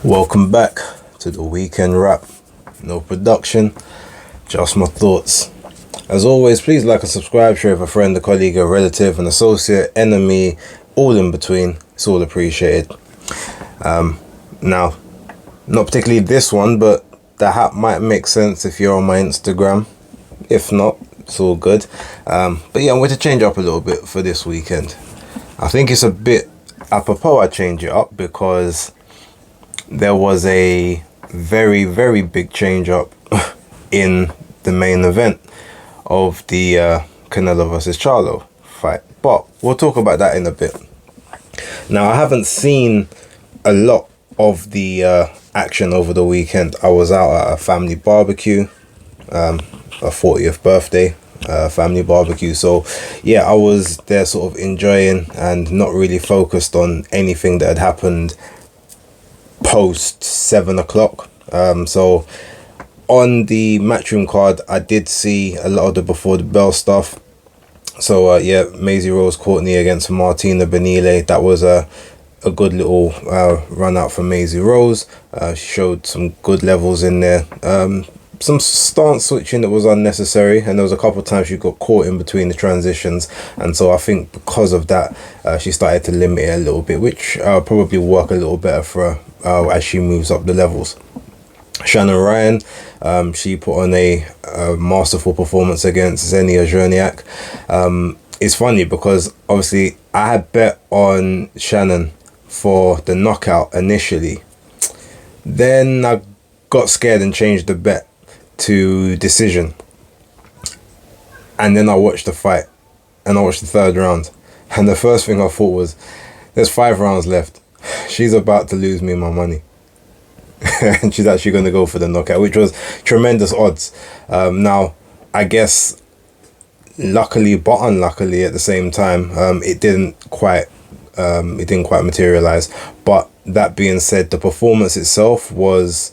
Welcome back to the weekend wrap. No production, just my thoughts. As always, please like and subscribe, share with a friend, a colleague, a relative, an associate, enemy, all in between. It's all appreciated. Now, not particularly this one, but the hat might make sense if you're on my Instagram. If not, it's all good. But yeah, I'm going to change up a little bit for this weekend. I think it's a bit apropos I change it up because there was a very, very big change up in the main event of the Canelo versus Charlo fight. But we'll talk about that in a bit. Now, I haven't seen a lot of the action over the weekend. I was out at a family barbecue, a 40th birthday family barbecue. So yeah, I was there sort of enjoying and not really focused on anything that had happened post 7 o'clock. So on the matchroom card, I did see a lot of the before the bell stuff. So yeah, Maisie Rose Courtney against Martina Benile. That was a good little run out for Maisie Rose. She showed some good levels in there. Some stance switching that was unnecessary, and there was a couple of times she got caught in between the transitions, and so I think because of that she started to limit it a little bit, which probably work a little better for her as she moves up the levels. Shannon Ryan, she put on a masterful performance against Xenia Zherniak. It's funny because obviously I had bet on Shannon for the knockout initially, then I got scared and changed the bet to decision, and then I watched the fight and I watched the third round, and the first thing I thought was, there's 5 rounds left, she's about to lose me my money. And she's actually going to go for the knockout, which was tremendous odds. Now I guess luckily but unluckily at the same time, it didn't quite materialize. But that being said, the performance itself was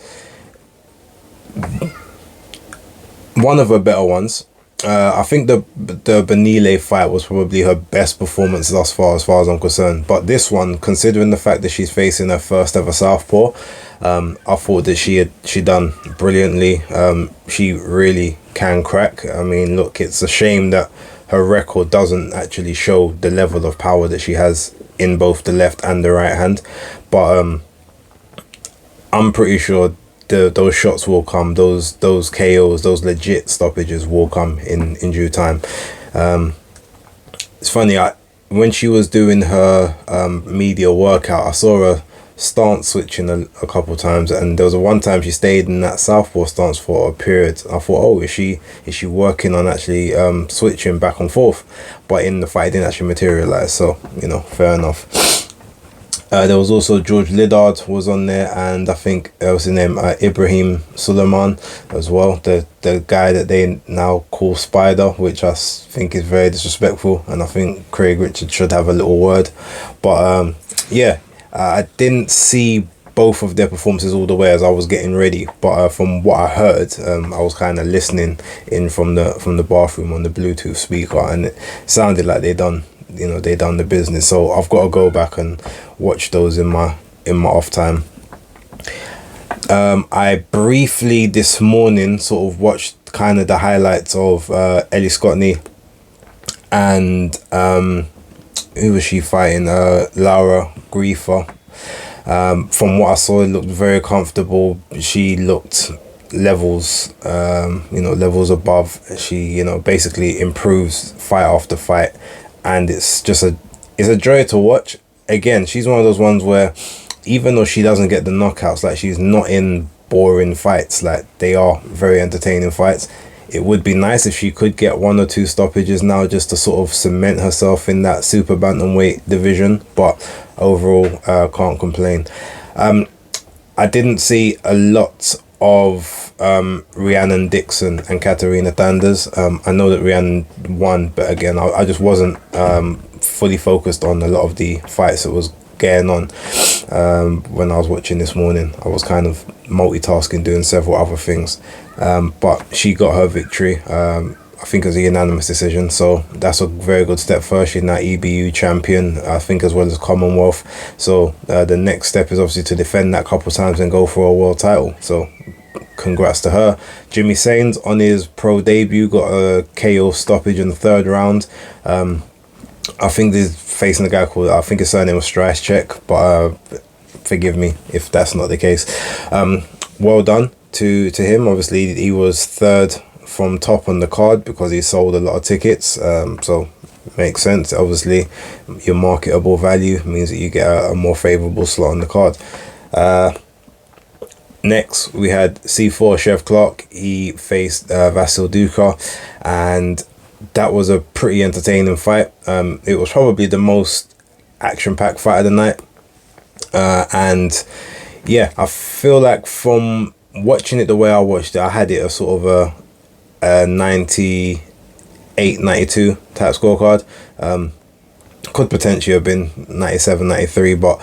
one of her better ones. I think the Benile fight was probably her best performance thus far, as far as I'm concerned. But this one, considering the fact that she's facing her first ever southpaw, I thought that she done brilliantly. She really can crack. I mean, look, it's a shame that her record doesn't actually show the level of power that she has in both the left and the right hand. But I'm pretty sure those shots will come, those KOs, those legit stoppages will come in due time. It's funny, when she was doing her media workout, I saw her stance switching a couple times, and there was one time she stayed in that southpaw stance for a period. I thought, oh, is she working on actually switching back and forth? But in the fight it didn't actually materialize, so you know, fair enough. There was also George Liddard was on there, and I think what's his name, Ibrahim Suleiman as well, the guy that they now call Spider, which I think is very disrespectful, and I think Craig Richards should have a little word. But yeah, I didn't see both of their performances all the way as I was getting ready, but from what I heard, I was kind of listening in from the bathroom on the Bluetooth speaker, and it sounded like they done the business. So I've got to go back and watch those in my off time. I briefly this morning sort of watched kind of the highlights of Ellie Scottney and who was she fighting, Laura Griefer. From what I saw, it looked very comfortable. She looked levels above. She basically improves fight after fight, and it's a joy to watch. Again, she's one of those ones where even though she doesn't get the knockouts, like, she's not in boring fights. Like, they are very entertaining fights. It would be nice if she could get 1 or 2 stoppages now, just to sort of cement herself in that super bantamweight division, but overall can't complain. I didn't see a lot of Rhiannon Dixon and Katarina Thanders. I know that Rhiannon won, but again, I just wasn't fully focused on a lot of the fights that was going on when I was watching this morning. I was kind of multitasking, doing several other things, but she got her victory. I think it was a unanimous decision, so that's a very good step. Firstly, now EBU champion, I think, as well as Commonwealth. So the next step is obviously to defend that couple times and go for a world title. So congrats to her. Jimmy Sains on his pro debut got a KO stoppage in the 3rd round. I think he's facing a guy called, I think his surname was Stricecheck, but forgive me if that's not the case. Well done to him. Obviously, he was 3rd from top on the card because he sold a lot of tickets. So makes sense. Obviously, your marketable value means that you get a more favorable slot on the card. Next, we had C4 Chef Clark. He faced Vasil Duka, and that was a pretty entertaining fight. It was probably the most action-packed fight of the night. And yeah, I feel like from watching it the way I watched it, I had it a sort of a 98, 92 type scorecard. Could potentially have been 97, 93, but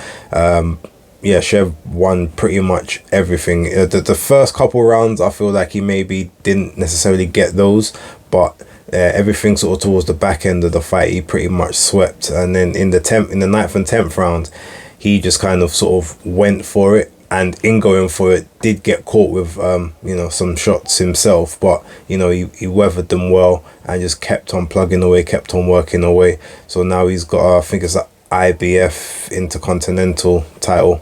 yeah, Chev won pretty much everything. The first couple rounds, I feel like he maybe didn't necessarily get those, but everything sort of towards the back end of the fight, he pretty much swept. And then in the 9th and 10th round, he just kind of sort of went for it, and in going for it, did get caught with some shots himself, but he weathered them well and just kept on plugging away, kept on working away. So now he's got I think it's an IBF Intercontinental title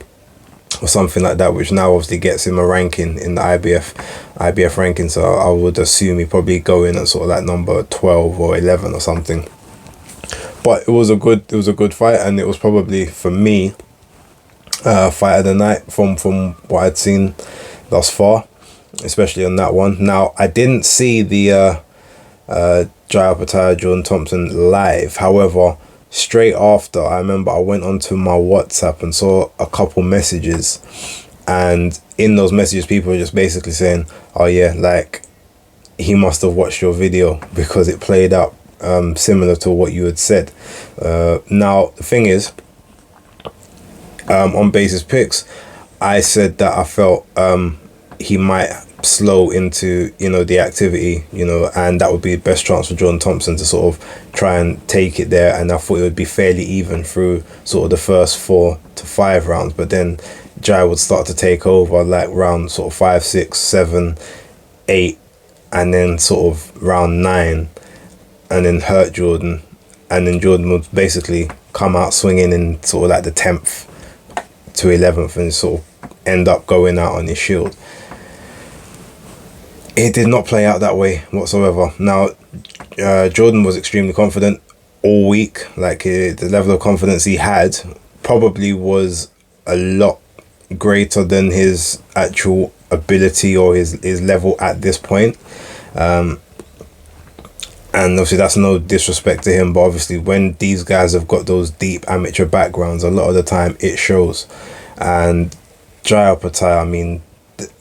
or something like that, which now obviously gets him a ranking in the IBF ranking. So I would assume he probably go in at sort of like number 12 or 11 or something. But it was a good fight, and it was probably, for me, fight of the night from what I'd seen thus far, especially on that one. Now, I didn't see the Jai Opetaia Jordan Thompson live. However, straight after, I remember I went onto my WhatsApp and saw a couple messages, and in those messages, people were just basically saying, oh yeah, like, he must have watched your video because it played out similar to what you had said. Now, the thing is, on Basis Picks, I said that I felt he might slow into the activity, and that would be the best chance for Jordan Thompson to sort of try and take it there. And I thought it would be fairly even through sort of the first 4 to 5 rounds, but then Jai would start to take over like round sort of 5, 6, 7, 8, and then sort of round 9, and then hurt Jordan, and then Jordan would basically come out swinging in sort of like the 10th to 11th and sort of end up going out on his shield. It did not play out that way whatsoever. Now, Jordan was extremely confident all week. Like, the level of confidence he had probably was a lot greater than his actual ability or his level at this point. And obviously that's no disrespect to him, but obviously when these guys have got those deep amateur backgrounds, a lot of the time it shows. And Jai Opetaia, I mean,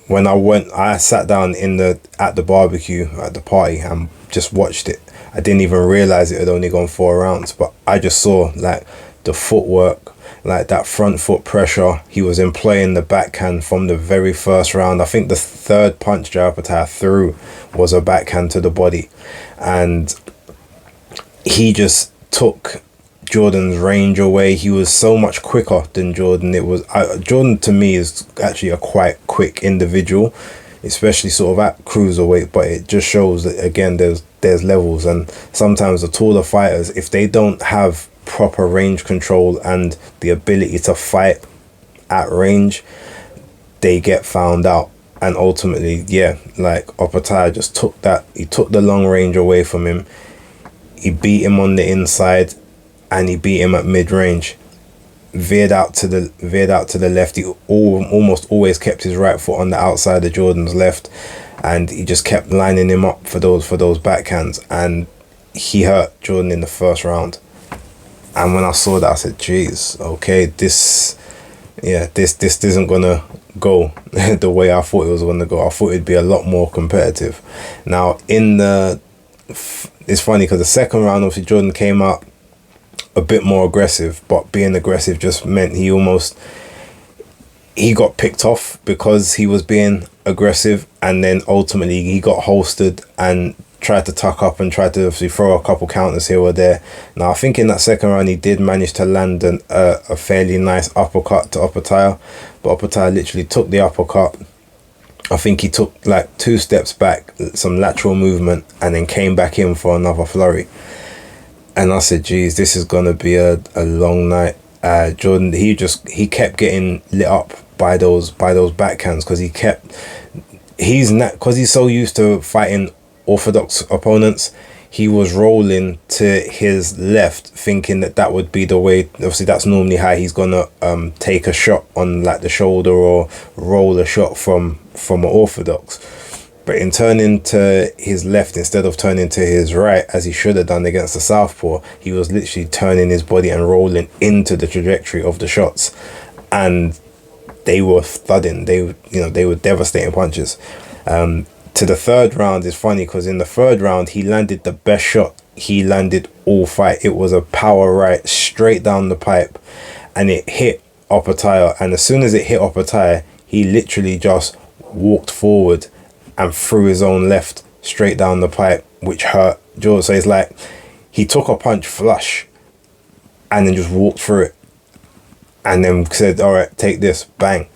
when I sat down at the barbecue at the party and just watched it, I didn't even realize it had only gone 4 rounds, but I just saw like the footwork, like that front foot pressure. He was employing the backhand from the very first round. I think the 3rd punch Jai Opetaia threw was a backhand to the body, and he just took Jordan's range away. He was so much quicker than Jordan. It was Jordan, to me, is actually a quite quick individual, especially sort of at cruiserweight, but it just shows that again there's levels, and sometimes the taller fighters, if they don't have proper range control and the ability to fight at range, they get found out. And ultimately, yeah, like Opetaia just took the long range away from him. He beat him on the inside, and he beat him at mid-range. Veered out to the left. He almost always kept his right foot on the outside of Jordan's left, and he just kept lining him up for those backhands, and he hurt Jordan in the first round. And when I saw that, I said, "Jeez, okay, this isn't gonna go the way I thought it was gonna go. I thought it'd be a lot more competitive." Now, it's funny because the second round, obviously, Jordan came out a bit more aggressive, but being aggressive just meant he got picked off because he was being aggressive, and then ultimately he got holstered and tried to tuck up and tried to obviously throw a couple counters here or there. Now, I think in that second round, he did manage to land a fairly nice uppercut to Opetaia, but Opetaia literally took the uppercut. I think he took like 2 steps back, some lateral movement, and then came back in for another flurry. And I said, geez, this is going to be a long night. Jordan, he kept getting lit up by those backhands because he's so used to fighting orthodox opponents. He was rolling to his left, thinking that would be the way. Obviously, that's normally how he's gonna take a shot on like the shoulder or roll a shot from an orthodox. But in turning to his left instead of turning to his right, as he should have done against the southpaw, he was literally turning his body and rolling into the trajectory of the shots, and they were thudding. They were devastating punches. To the third round is funny because in the third round he landed the best shot he landed all fight. It was a power right straight down the pipe, and it hit Opetaia. And as soon as it hit Opetaia, he literally just walked forward and threw his own left straight down the pipe, which hurt George. So it's like he took a punch flush and then just walked through it, and then said, "All right, take this," bang.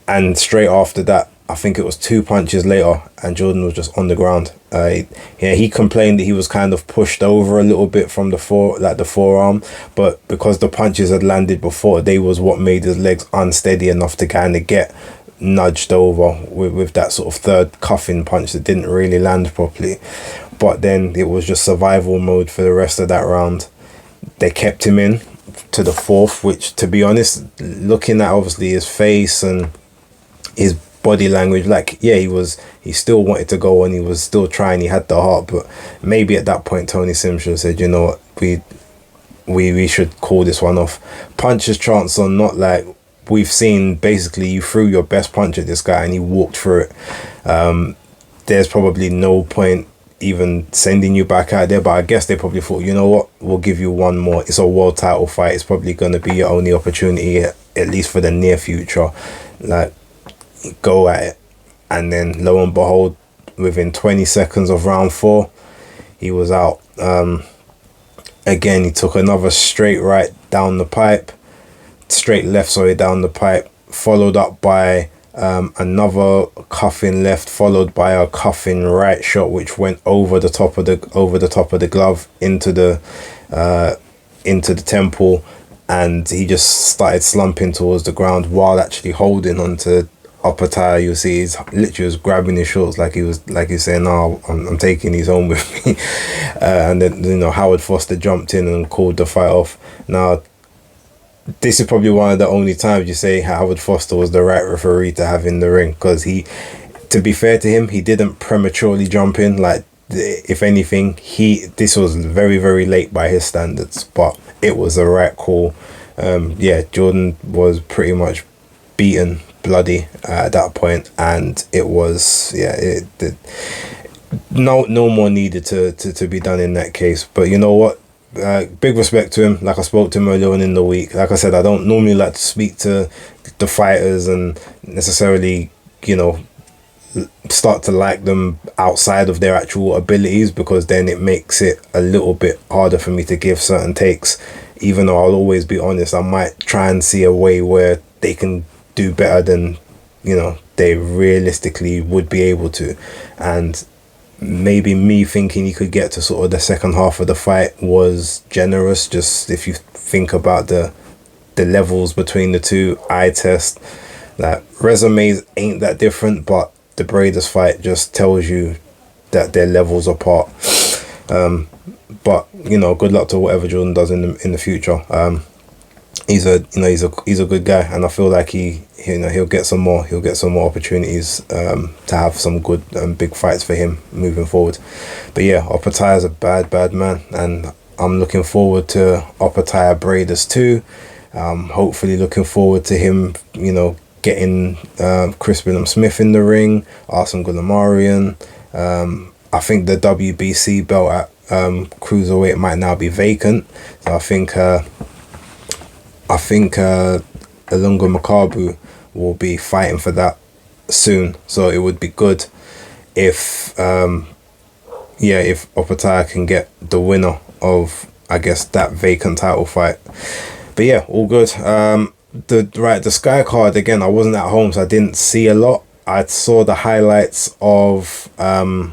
And straight after that, I think it was 2 punches later, and Jordan was just on the ground. He complained that he was kind of pushed over a little bit from the forearm, but because the punches had landed before, they was what made his legs unsteady enough to kind of get nudged over with that sort of third cuffing punch that didn't really land properly. But then it was just survival mode for the rest of that round. They kept him in to the fourth, which, to be honest, looking at obviously his face and his body language, like, yeah, he still wanted to go on, he was still trying, he had the heart. But maybe at that point Tony Sims should have said, you know what, we should call this one off. Punches chance on, not like we've seen. Basically, you threw your best punch at this guy and he walked through it. There's probably no point even sending you back out there, but I guess they probably thought, you know what, we'll give you one more. It's a world title fight, it's probably going to be your only opportunity, at least for the near future. Like, go at it. And then lo and behold, within 20 seconds of round 4, he was out. Again, he took another straight right down the pipe, straight left, sorry, down the pipe, followed up by another cuffing left, followed by a cuffing right shot, which went over the top of the glove into the temple, and he just started slumping towards the ground while actually holding onto Opetaia. You see, he's literally was grabbing his shorts like he's saying, "No, I'm taking these home with me." And then Howard Foster jumped in and called the fight off. Now, this is probably one of the only times you say Howard Foster was the right referee to have in the ring, because to be fair to him, he didn't prematurely jump in. Like, if anything, this was very, very late by his standards, but it was the right call. Jordan was pretty much beaten bloody at that point, and it was no more needed to be done in that case. But you know what, big respect to him. Like, I spoke to him earlier on in the week. Like I said, I don't normally like to speak to the fighters and necessarily start to like them outside of their actual abilities, because then it makes it a little bit harder for me to give certain takes. Even though I'll always be honest, I might try and see a way where they can do better than they realistically would be able to. And maybe me thinking he could get to sort of the second half of the fight was generous. Just if you think about the levels between the two, eye test, like, resumes ain't that different, but the Braders fight just tells you that their levels apart. But good luck to whatever Jordan does in the future. He's a good guy, and I feel like he'll get some more opportunities to have some good big fights for him moving forward. But yeah, Opetaia is a bad man, and I'm looking forward to Opetaia Braders too. Hopefully looking forward to him getting Chris Smith in the ring, Arsene Gulamarian. I think the WBC belt at cruiserweight might now be vacant, so I think Ilunga Makabu will be fighting for that soon. So it would be good if yeah, if Opetaia can get the winner of, I guess, that vacant title fight. But yeah, all good. The Sky card again, I wasn't at home, so I didn't see a lot. I saw the highlights of I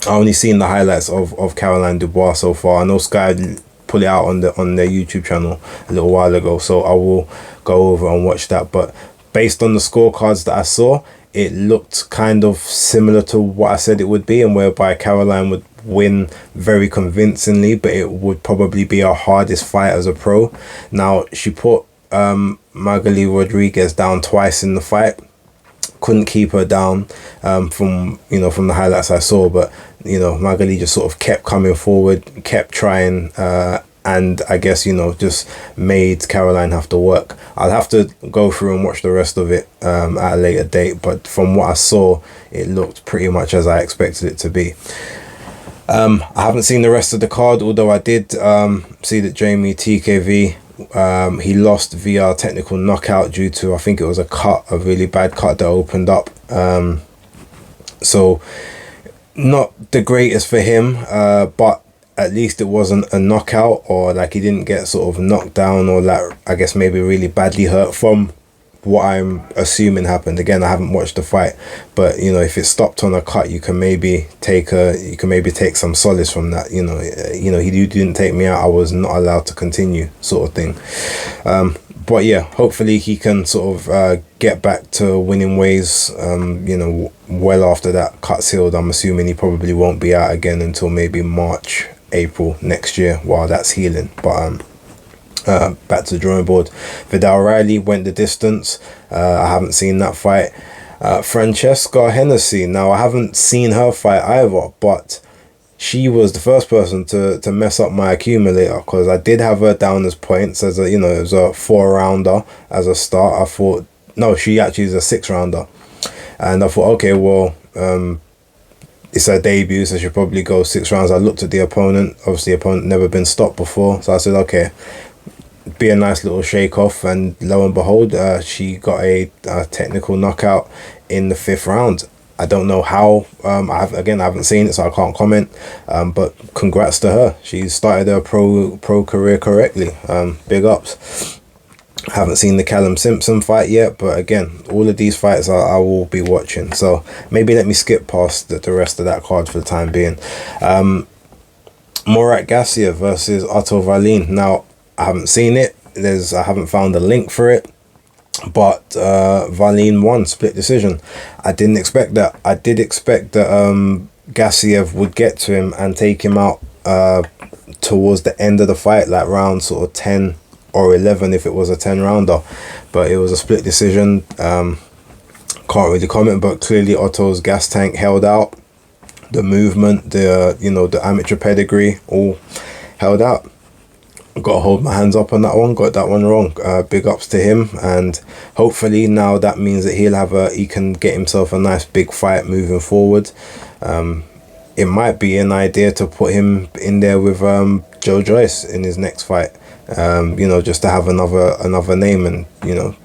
only seen the highlights of Caroline Dubois so far. I know Sky put it out on their YouTube channel a little while ago, so I will go over and watch that. But based on the scorecards that I saw, it looked kind of similar to what I said it would be, and whereby Caroline would win very convincingly, but it would probably be her hardest fight as a pro. Now, she put Magali Rodriguez down twice in the fight. Couldn't keep her down from the highlights I saw, but Magali just sort of kept coming forward, kept trying, and I guess just made Caroline have to work. I'll have to go through and watch the rest of it at a later date, but from what I saw, it looked pretty much as I expected it to be. I haven't seen the rest of the card, although I did see that Jamie TKV, he lost via technical knockout due to, I think it was a really bad cut that opened up. So not the greatest for him, but at least it wasn't a knockout, or like he didn't get sort of knocked down, or like I guess maybe really badly hurt from what I'm assuming happened. Again, I haven't watched the fight, but if it stopped on a cut, you can maybe take some solace from that. He didn't take me out, I was not allowed to continue, sort of thing. But yeah, hopefully he can sort of get back to winning ways, well after that cut's healed. I'm assuming he probably won't be out again until maybe March, April next year while that's healing. But back to the drawing board. Vidal Riley went the distance. I haven't seen that fight. Francesca Hennessy, now I haven't seen her fight either, but she was the first person to mess up my accumulator, because I did have her down as points as it was a 4-rounder as a start. I thought, no, she actually is a 6-rounder, and I thought, okay, well, it's her debut, so she'll probably go 6 rounds. I looked at the opponent. Obviously, the opponent never been stopped before, so I said, okay, be a nice little shake off, and lo and behold, she got a technical knockout in the 5th round. I don't know how. I haven't seen it, so I can't comment. But congrats to her. She started her pro career correctly. Big ups. Haven't seen the Callum Simpson fight yet, but again, all of these fights I will be watching. So maybe let me skip past the rest of that card for the time being. Murat Gassiev versus Otto Wallin. Now, I haven't seen it. I haven't found a link for it. But Wallin won, split decision. I didn't expect that. I did expect that Gassiev would get to him and take him out towards the end of the fight, like round sort of 10 or 11 if it was a 10-rounder. But it was a split decision. Can't really comment, but clearly Otto's gas tank held out. The movement, the amateur pedigree, all held out. Got to hold my hands up on that one. Got that one wrong. Big ups to him, and hopefully now that means that he can get himself a nice big fight moving forward. It might be an idea to put him in there with Joe Joyce in his next fight. Just to have another name, and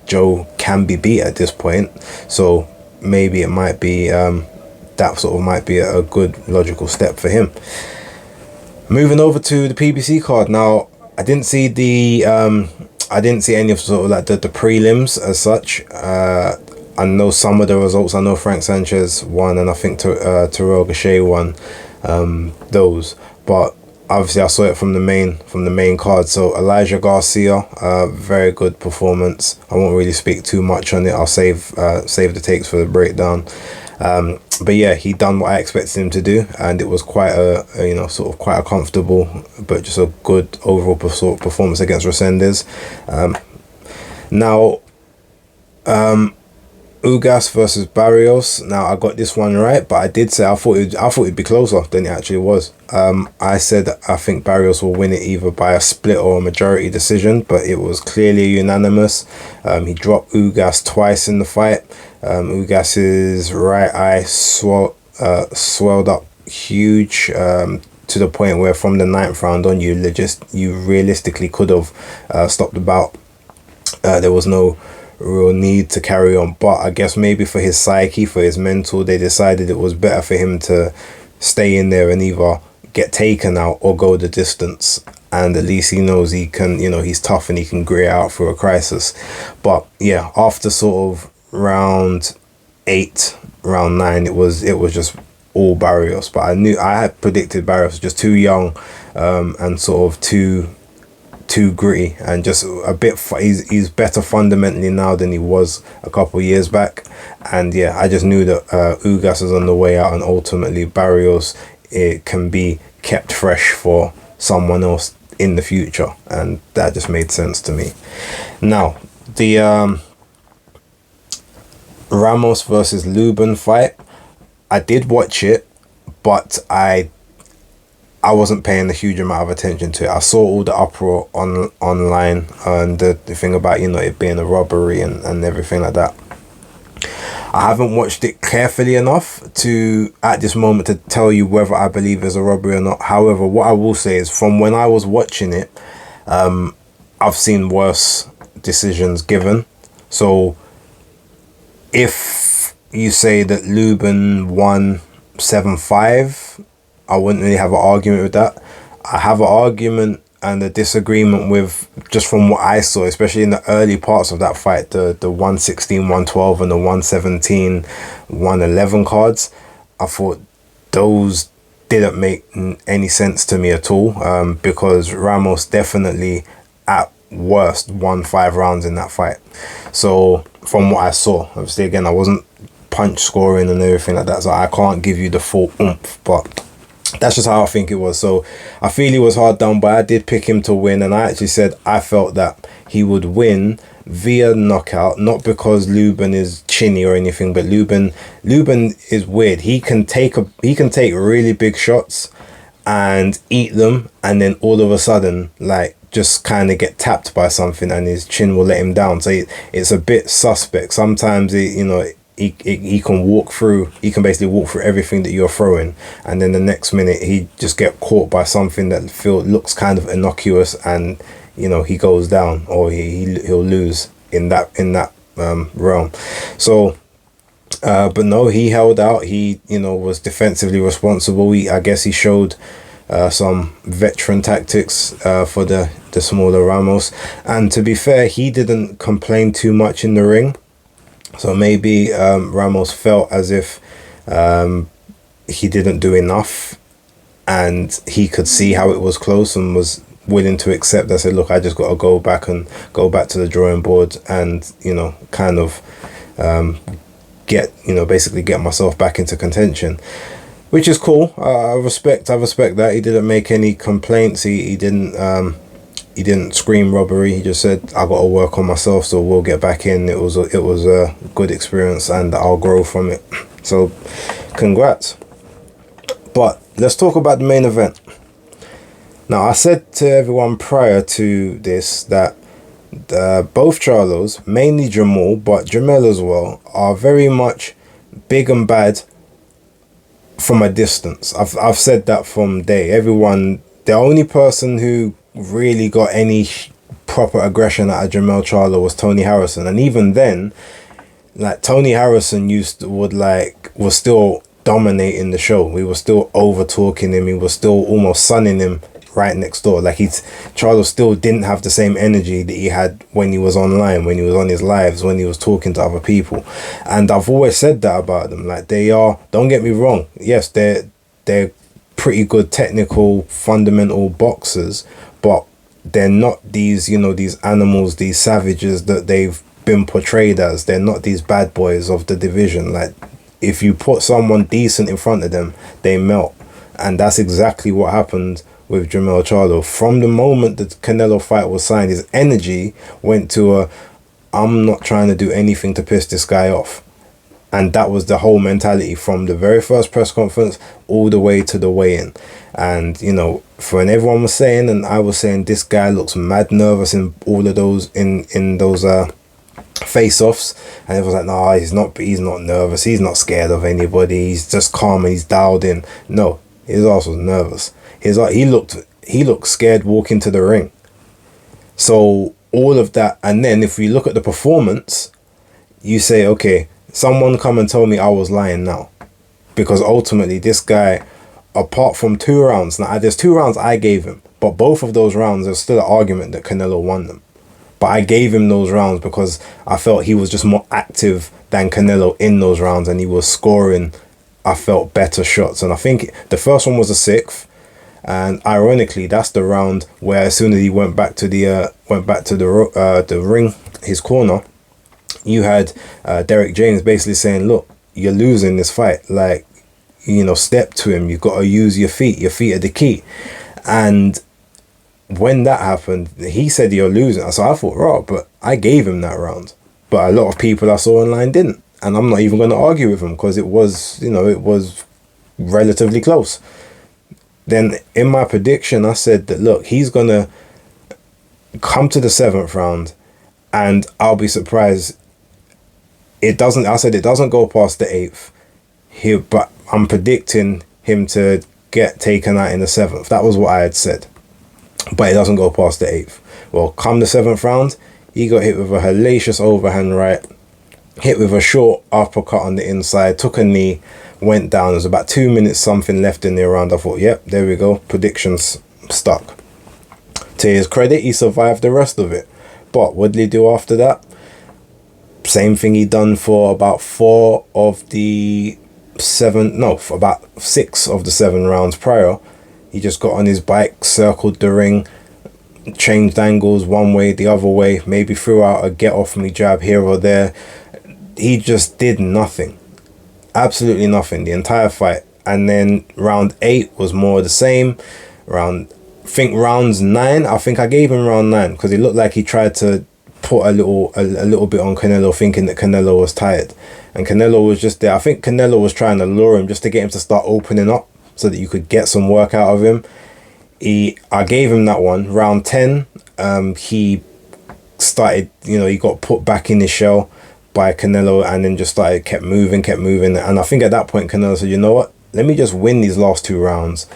Joe can be beat at this point, so maybe it might be that sort of might be a good logical step for him. Moving over to the PBC card now. I didn't see any of sort of like the prelims as such. I know some of the results. I know Frank Sanchez won, and I think Terrell Gaché won those. But obviously, I saw it from the main card. So Elijah Garcia, very good performance. I won't really speak too much on it. I'll save the takes for the breakdown. But yeah, he done what I expected him to do, and it was quite a comfortable, but just a good overall performance against Resendez. Now, Ugas versus Barrios. Now I got this one right, but I did say I thought it'd be closer than it actually was. I said I think Barrios will win it either by a split or a majority decision, but it was clearly unanimous. He dropped Ugas twice in the fight. Ugas's right eye swelled up huge, to the point where from the 9th round on, you realistically could have stopped the bout. There was no real need to carry on, but I guess maybe for his psyche, for his mental, they decided it was better for him to stay in there and either get taken out or go the distance. And at least he knows he can, he's tough and he can grit out through a crisis. But yeah, after sort of round 8, round 9, it was just all Barrios. But I had predicted Barrios just too young, and sort of too gritty, and just a bit. He's better fundamentally now than he was a couple of years back. And yeah, I just knew that Ugas is on the way out, and ultimately Barrios, it can be kept fresh for someone else in the future, and that just made sense to me. Now, the Ramos versus Lubin fight, I did watch it, but I wasn't paying a huge amount of attention to it. I saw all the uproar online, and the thing about it being a robbery and everything like that. I haven't watched it carefully enough to, at this moment, to tell you whether I believe it's a robbery or not. However, what I will say is, from when I was watching it, I've seen worse decisions given. So if you say that Lubin won 7-5, I wouldn't really have an argument with that. I have an argument and a disagreement with, just from what I saw, especially in the early parts of that fight, the 116, 112 and the 117, 111 cards. I thought those didn't make any sense to me at all, because Ramos definitely at worst won 5 rounds in that fight. So from what I saw, obviously again, I wasn't punch scoring and everything like that, so I can't give you the full oomph, but that's just how I think it was. So I feel he was hard done, but I did pick him to win, and I actually said I felt that he would win via knockout, not because Lubin is chinny or anything, but Lubin is weird. He can take really big shots and eat them, and then all of a sudden, like, just kind of get tapped by something and his chin will let him down. So it's a bit suspect. Sometimes he can walk through, basically walk through everything that you're throwing, and then the next minute he just get caught by something that looks kind of innocuous, and he goes down, or he'll lose in that realm. So but no, he held out. He was defensively responsible. I guess he showed some veteran tactics for the smaller Ramos, and to be fair, he didn't complain too much in the ring. So maybe Ramos felt as if he didn't do enough, and he could see how it was close and was willing to accept. I said, look, I just got to go back to the drawing board and kind of basically get myself back into contention, which is cool. I respect that. He didn't make any complaints. He didn't scream robbery. He just said, I got to work on myself, so we'll get back in. It was a good experience, and I'll grow from it. So congrats. But let's talk about the main event. Now, I said to everyone prior to this that both Charlos, mainly Jamal, but Jamel as well, are very much big and bad from a distance. I've said that from day. Everyone, the only person who really got any proper aggression out of Jamel Charlo was Tony Harrison, and even then, like, Tony Harrison was still dominating the show. We were still over talking him. He was still almost sunning him right next door. Like, Charlo still didn't have the same energy that he had when he was online, when he was on his lives, when he was talking to other people. And I've always said that about them. Like, they are, don't get me wrong, yes, they're pretty good technical fundamental boxers, but they're not these these animals, these savages that they've been portrayed as. They're not these bad boys of the division. Like, if you put someone decent in front of them, they melt. And that's exactly what happened with Jamel Charlo. From the moment the Canelo fight was signed, his energy went to I'm not trying to do anything to piss this guy off. And that was the whole mentality from the very first press conference all the way to the weigh-in. And, when everyone was saying, and I was saying, this guy looks mad nervous in all of those, in those face-offs. And everyone's like, no, he's not nervous. He's not scared of anybody. He's just calm and he's dialed in. No, his ass was nervous. He looked scared walking to the ring. So all of that. And then if we look at the performance, you say, okay, someone come and tell me I was lying now, because ultimately this guy apart from 2 rounds. Now, there's 2 rounds I gave him, but both of those rounds, there's still an argument that Canelo won them. But I gave him those rounds because I felt he was just more active than Canelo in those rounds, and he was scoring, I felt, better shots. And I think the first one was a sixth, and ironically, that's the round where as soon as he went back to the ring, his corner, you had Derek James basically saying, "Look, you're losing this fight. Like, step to him. You've got to use your feet. Your feet are the key." And when that happened, he said you're losing. So I thought, right, but I gave him that round. But a lot of people I saw online didn't. And I'm not even going to argue with him because it was relatively close. Then in my prediction, I said that, look, he's going to come to the 7th round and I'll be surprised. I said it doesn't go past the 8th. But I'm predicting him to get taken out in the 7th. That was what I had said. But it doesn't go past the 8th. Well, come the 7th round, he got hit with a hellacious overhand right, hit with a short uppercut on the inside, took a knee, went down. There's about 2 minutes something left in the round. I thought, yep, there we go. Predictions stuck. To his credit, he survived the rest of it. But what did he do after that? Same thing he done for about 6 of the 7 rounds prior. He just got on his bike, circled the ring, changed angles one way, the other way, maybe threw out a get off me jab here or there. He just did nothing. Absolutely nothing the entire fight. And then round 8 was more the same. Rounds 9, I think I gave him round 9 because it looked like he tried to put a little bit on Canelo, thinking that Canelo was tired. And Canelo was just there. I think Canelo was trying to lure him just to get him to start opening up so that you could get some work out of him. I gave him that one. Round 10, he started, he got put back in his shell by Canelo and then just kept moving. And I think at that point, Canelo said, you know what? Let me just win these last 2 rounds.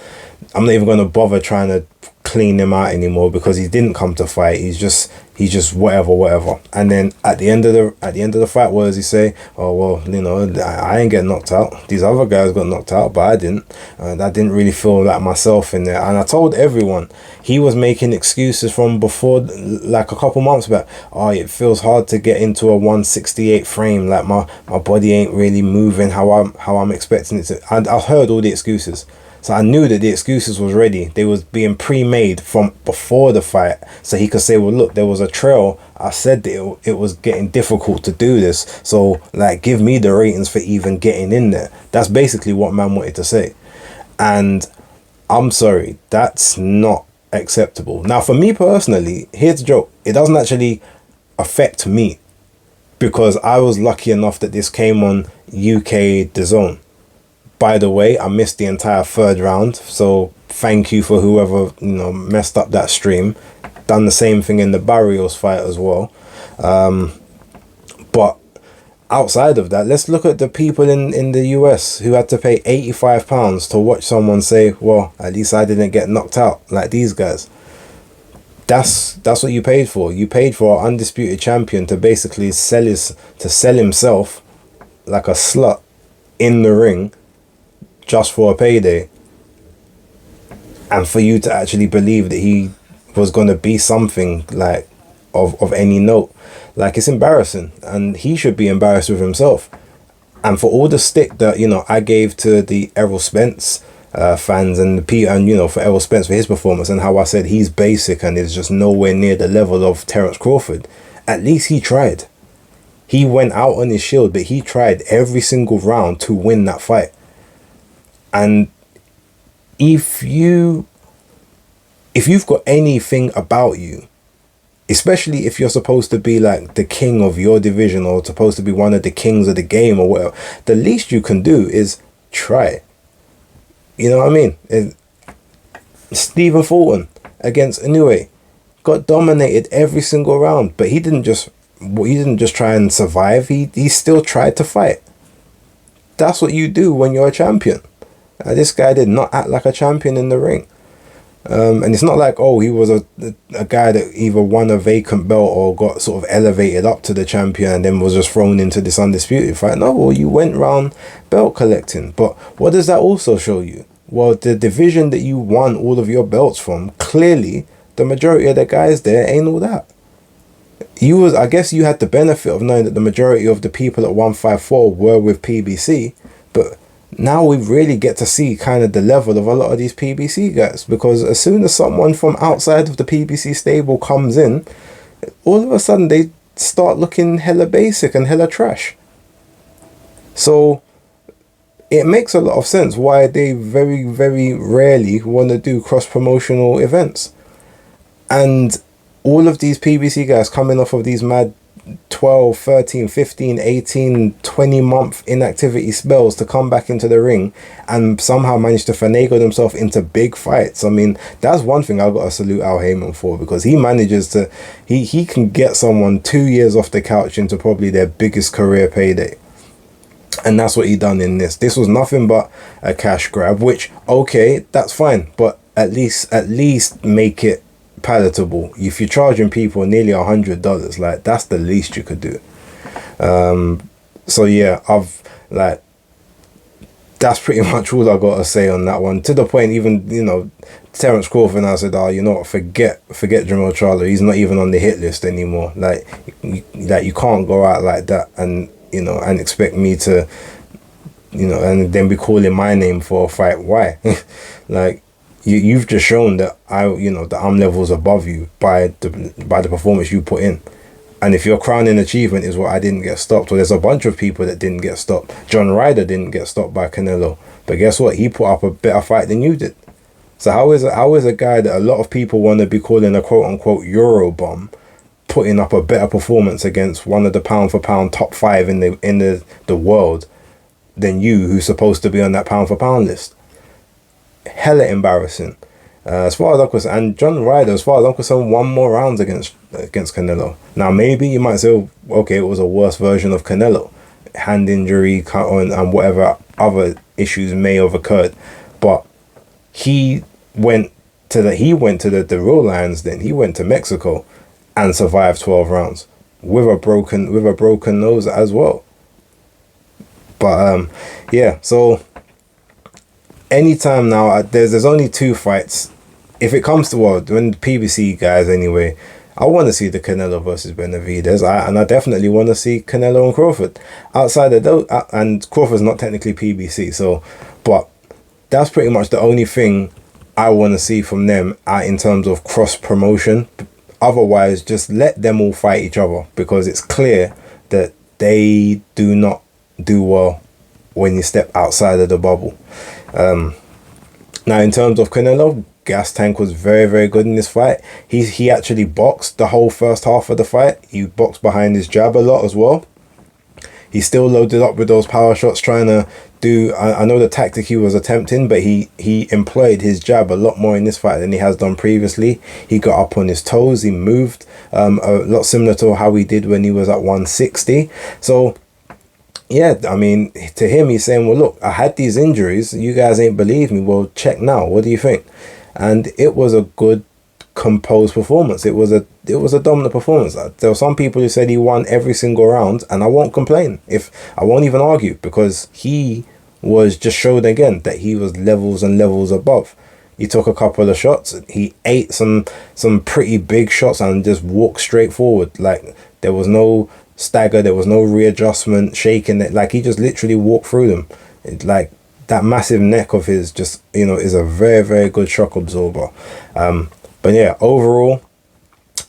I'm not even going to bother trying to clean him out anymore because he didn't come to fight. He's just whatever. And then at the end of the fight, what does he say? Oh, well, I ain't getting knocked out. These other guys got knocked out, but I didn't. I didn't really feel like myself in there. And I told everyone, he was making excuses from before, like a couple months back. Oh, it feels hard to get into a 168 frame. Like my body ain't really moving how I'm expecting it to. And I heard all the excuses. So I knew that the excuses was ready. They was being pre-made from before the fight. So he could say, well, look, there was a trail. I said that it was getting difficult to do this. So, give me the ratings for even getting in there. That's basically what man wanted to say. And I'm sorry, that's not acceptable. Now, for me personally, here's the joke. It doesn't actually affect me because I was lucky enough that this came on UK DAZN. By the way, I missed the entire 3rd round, so thank you for whoever messed up that stream. Done the same thing in the Barrios fight as well. But outside of that, let's look at the people in the US who had to pay £85 to watch someone say, well, at least I didn't get knocked out like these guys. That's what you paid for. You paid for an undisputed champion to basically sell himself like a slut in the ring just for a payday, and for you to actually believe that he was going to be something of any note. It's embarrassing, and he should be embarrassed with himself. And for all the stick that I gave to the Errol Spence fans and for Errol Spence for his performance and how I said he's basic and is just nowhere near the level of Terence Crawford, at least he tried. He went out on his shield, but he tried every single round to win that fight. And if you've got anything about you, especially if you're supposed to be like the king of your division or supposed to be one of the kings of the game or whatever, the least you can do is try. You know what I mean? Stephen Fulton against Inoue got dominated every single round, but he didn't just try and survive. He still tried to fight. That's what you do when you're a champion. This guy did not act like a champion in the ring. And it's not like, he was a guy that either won a vacant belt or got sort of elevated up to the champion and then was just thrown into this undisputed fight. No, you went round belt collecting. But what does that also show you? Well, the division that you won all of your belts from, clearly the majority of the guys there ain't all that. I guess you had the benefit of knowing that the majority of the people at 154 were with PBC, but now we really get to see kind of the level of a lot of these PBC guys, because as soon as someone from outside of the PBC stable comes in, all of a sudden they start looking hella basic and hella trash. So it makes a lot of sense why they very, very rarely want to do cross-promotional events. And all of these PBC guys coming off of these mad 12, 13, 15, 18, 20 month inactivity spells to come back into the ring and somehow manage to finagle themselves into big fights. I mean, that's one thing I've got to salute Al Heyman for, because he manages to, he can get someone 2 years off the couch into probably their biggest career payday. And that's what he done in this. This was nothing but a cash grab, which, okay, that's fine, but at least make it palatable. If you're charging people nearly $100, like, that's the least you could do. So yeah, that's pretty much all I gotta say on that one. To the point, even, you know, Terence Crawford and I said, oh, you know what, forget Jermell Charlo. He's not even on the hit list anymore. Like you can't go out like that and, you know, and expect me to, you know, and then be calling my name for a fight. Why? Like, you've just shown that that I'm levels above you by the performance you put in. And if your crowning achievement is what I didn't get stopped, well, there's a bunch of people that didn't get stopped. John Ryder didn't get stopped by Canelo, but guess what? He put up a better fight than you did. So how is a guy that a lot of people want to be calling a quote unquote Eurobomb putting up a better performance against one of the pound for pound top 5 in the world than you, who's supposed to be on that pound for pound list? Hella embarrassing. As far as I'm concerned, and John Ryder, as far as I'm concerned, won more rounds against Canelo. Now maybe you might say, okay, it was a worse version of Canelo, hand injury and whatever other issues may have occurred, but he went to the real lands. Then he went to Mexico and survived 12 rounds with a broken nose as well. But yeah, so anytime now, there's only 2 fights. If it comes to when the PBC guys anyway, I want to see the Canelo versus Benavidez, and I definitely want to see Canelo and Crawford. Outside of those, and Crawford's not technically PBC, so, but that's pretty much the only thing I want to see from them in terms of cross promotion. Otherwise, just let them all fight each other, because it's clear that they do not do well when you step outside of the bubble. Now in terms of Canelo, Gas Tank was very, very good in this fight. He actually boxed the whole first half of the fight. He boxed behind his jab a lot as well. He still loaded up with those power shots, trying to do, I know the tactic he was attempting, but he employed his jab a lot more in this fight than he has done previously. He got up on his toes, he moved, a lot similar to how he did when he was at 160. So yeah, I mean, to him, he's saying, well, look, I had these injuries. You guys ain't believe me. Well, check now. What do you think? And it was a good, composed performance. It was a dominant performance. There were some people who said he won every single round, and I won't complain. I won't even argue, because he was just showed again that he was levels and levels above. He took a couple of shots. He ate some pretty big shots and just walked straight forward. Like, there was no stagger, there was no readjustment, shaking it. Like, he just literally walked through them. Like, that massive neck of his just, you know, is a very, very good shock absorber. But yeah, overall,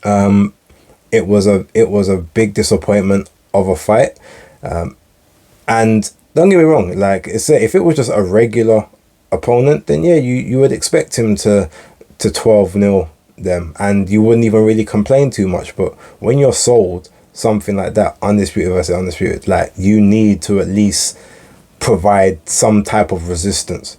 it was a big disappointment of a fight. And don't get me wrong, like, if it was just a regular opponent, then yeah, you would expect him to 12-0 them, and you wouldn't even really complain too much. But when you're sold something like that, undisputed versus undisputed, like, you need to at least provide some type of resistance.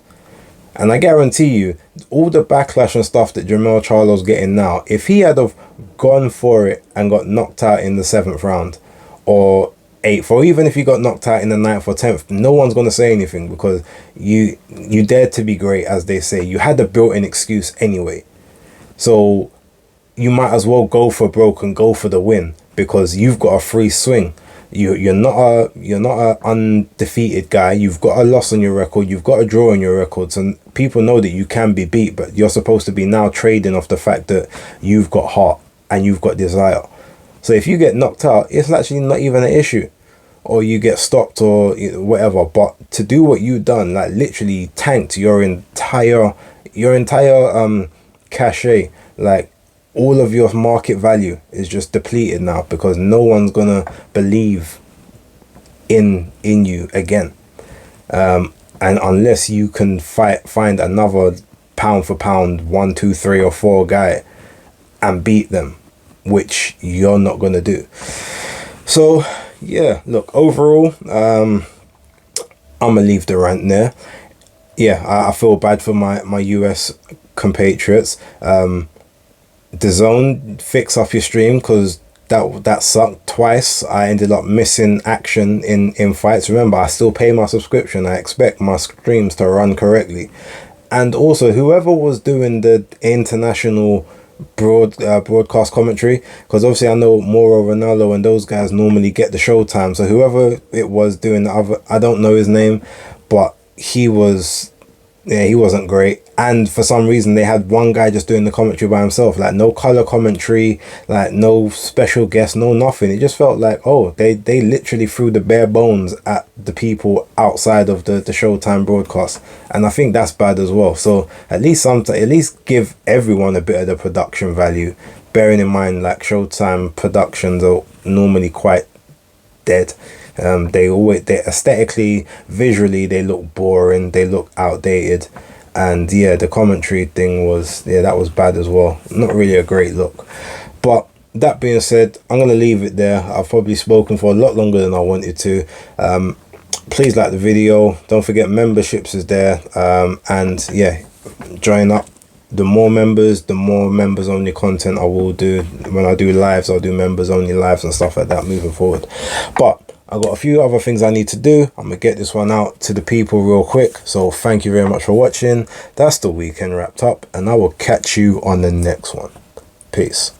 And I guarantee you, all the backlash and stuff that Jermell Charlo's getting now, if he had have gone for it and got knocked out in the 7th round or 8th, or even if he got knocked out in the 9th or 10th, no one's going to say anything, because you dared to be great, as they say. You had a built-in excuse anyway. So you might as well go for broke and go for the win, because you've got a free swing. You're not a undefeated guy. You've got a loss on your record. You've got a draw on your records, and people know that you can be beat. But you're supposed to be now trading off the fact that you've got heart and you've got desire. So if you get knocked out, it's actually not even an issue, or you get stopped or whatever. But to do what you've done, like literally tanked your entire cachet, like all of your market value is just depleted now, because no one's gonna believe in you again, and unless you can find another pound for pound 1, 2, 3 or 4 guy and beat them, which you're not gonna do. So yeah, look, overall, I'm gonna leave the rant there. Yeah, I feel bad for my US compatriots. The zone, fix up your stream, because that sucked twice. I ended up missing action in fights. Remember, I still pay my subscription. I expect my streams to run correctly. And also, whoever was doing the international broadcast commentary, because obviously I know Moro, Ronaldo and those guys normally get the showtime, so whoever it was doing the other, I don't know his name, but he wasn't great. And for some reason they had one guy just doing the commentary by himself, like no color commentary, like no special guest, no nothing. It just felt like, oh, they literally threw the bare bones at the people outside of the Showtime broadcast, and I think that's bad as well. So at least give everyone a bit of the production value, bearing in mind like Showtime productions are normally quite dead. They aesthetically, visually, they look boring, they look outdated, and yeah, the commentary thing was, yeah, that was bad as well. Not really a great look. But that being said, I'm gonna leave it there. I've probably spoken for a lot longer than I wanted to. Please like the video. Don't forget memberships is there, and yeah, join up. The more members only content I will do. When I do lives, I'll do members only lives and stuff like that moving forward. But I've got a few other things I need to do. I'm gonna get this one out to the people real quick. So thank you very much for watching. That's the weekend wrapped up, and I will catch you on the next one. Peace.